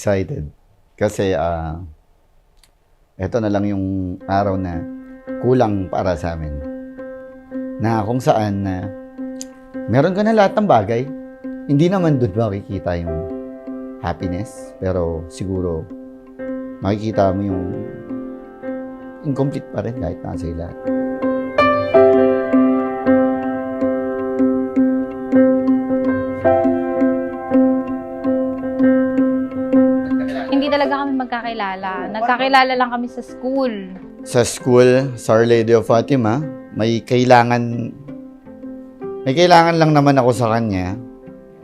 excited. Kasi, eto na lang yung araw na kulang para sa amin. Na kung saan na meron ka na lahat ng bagay. Hindi naman doon makikita yung happiness. Pero siguro, makikita mo yung incomplete pa rin kahit nasa lahat. Hindi talaga kami magkakilala. Nagkakilala lang kami sa school. Sa school, sa Our Lady of Fatima, may kailangan lang naman ako sa kanya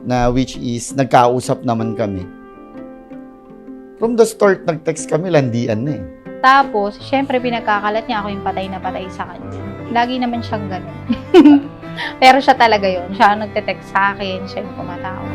na which is nagkausap naman kami. From the start, nag-text kami, landian na eh. Tapos, syempre pinagkakalat niya ako yung patay na patay sa kanya. Lagi naman siyang ganun. Pero siya talaga yun. Siya ang nagte-text sa akin. Siya yung pumatawag.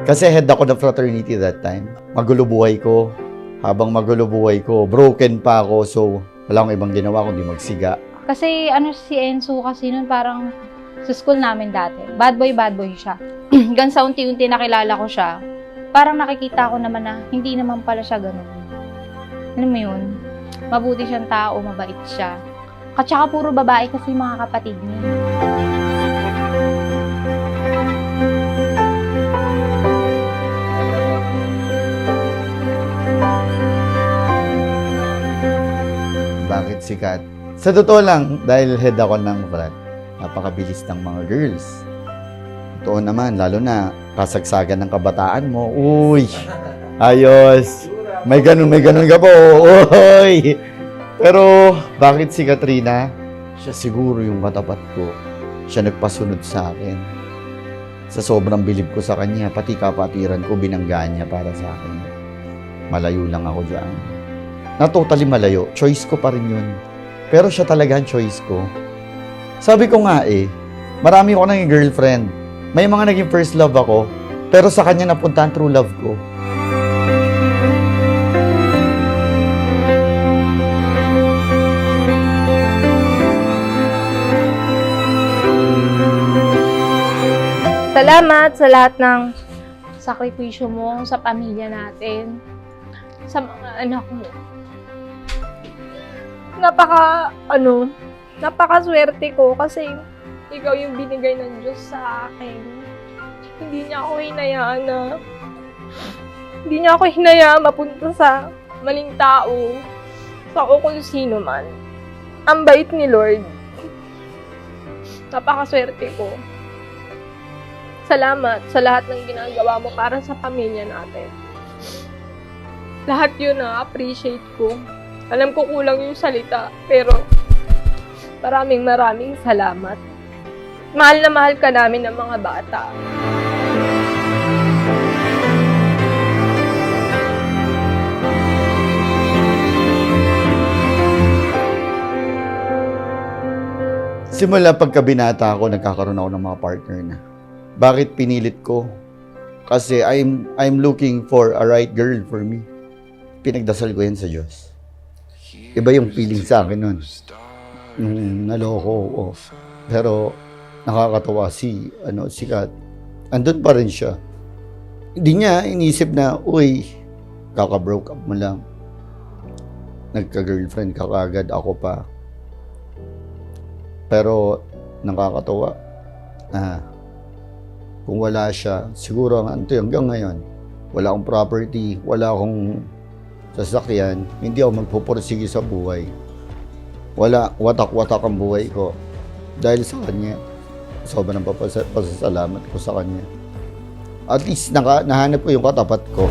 Kasi head ako ng fraternity that time. Magulo buhay ko. Habang magulo buhay ko, broken pa ako. So, wala akong ibang ginawa kundi magsiga. Kasi si Enzo kasi nun parang sa school namin dati. Bad boy siya. Hanggang sa unti-unti nakilala ko siya, parang nakikita ko naman na hindi naman pala siya ganun. Alam mo yun? Mabuti siyang tao, mabait siya. At saka puro babae kasi mga kapatid niya. Bakit sikat? Sa totoo lang, dahil head ako ng frat, napakabilis ng mga girls. Totoo naman, lalo na kasagsagan ng kabataan mo. Uy! Ayos! May ganun ka po. Uy! Pero, bakit si Katrina? Siya siguro yung katapat ko. Siya nagpasunod sa akin. Sa sobrang bilib ko sa kanya, pati kapatiran ko, binanggaan niya para sa akin. Malayo lang ako dyan. Na totally malayo. Choice ko pa rin yun. Pero siya talaga ang choice ko. Sabi ko nga marami ko naging girlfriend. May mga naging first love ako, pero sa kanya napunta ang true love ko. Salamat sa lahat ng sakripisyo mo sa pamilya natin. Sa mga anak mo. Napakaswerte ko kasi ikaw yung binigay ng Diyos sa akin. Hindi niya ako hinayaan mapunta sa maling tao, sa kung sino man. Ang bait ni Lord. Napakaswerte ko. Salamat sa lahat ng ginagawa mo para sa pamilya natin. Lahat yun na-appreciate ko. Alam ko kulang yung salita, pero maraming salamat. Mahal na mahal ka namin ng mga bata. Simula pagkabinata ako, nagkakaroon ako ng mga partner na. Bakit pinilit ko? Kasi I'm looking for a right girl for me. Pinagdasal ko yan sa Diyos. Iba yung feeling sa akin nun. Nung naloko, Pero nakakatawa si Kat. Andun pa rin siya. Hindi niya inisip na, kaka-broke up mo lang. Nagka-girlfriend ka kaagad, ako pa. Pero nakakatawa. Kung wala siya, siguro hanggang ngayon, wala akong property, wala akong sasakyan, hindi ako magpupursige sa buhay. Wala, watak-watak ang buhay ko. Dahil sa kanya, sobrang pasasalamat ko sa kanya. At least, nahanap ko yung katapat ko.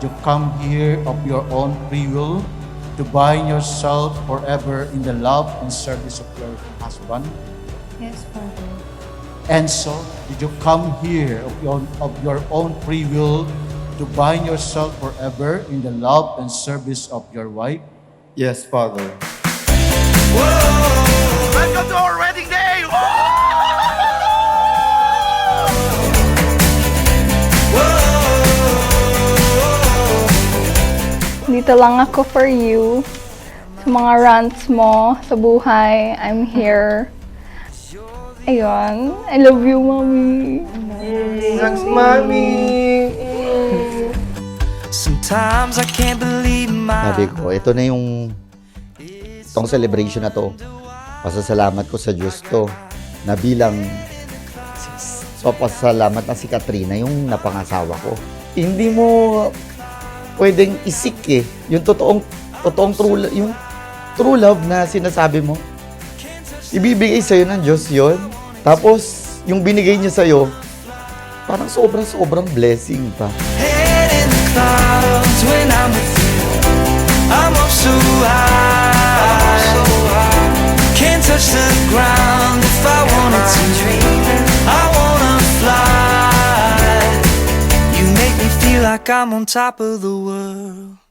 did you come here of your own free will to bind yourself forever in the love and service of your husband? Yes, Father. Enzo, did you come here of your own free will to bind yourself forever in the love and service of your wife? Yes, Father. Welcome to our wedding day! Dito lang ako for you. Sa mga rants mo, sa buhay, I'm here. Ayun. I love you, Mommy. Thanks, Mommy! Sometimes I can't believe Sabi my ko, ito na yung itong celebration na to. Pasasalamat ko sa Diyos to na bilang so pasasalamat na si Katrina yung napangasawa ko. Hindi mo pwedeng isik eh. Yung totoong true love na sinasabi mo. Ibibigay sa'yo ng Diyos yon. Tapos, yung binigay niya sa'yo, parang sobrang blessing pa. head in the clouds when I'm with you. I'm up so high, can't touch the ground if I wanted to. I wanna fly. You make me feel like I'm on top of the world.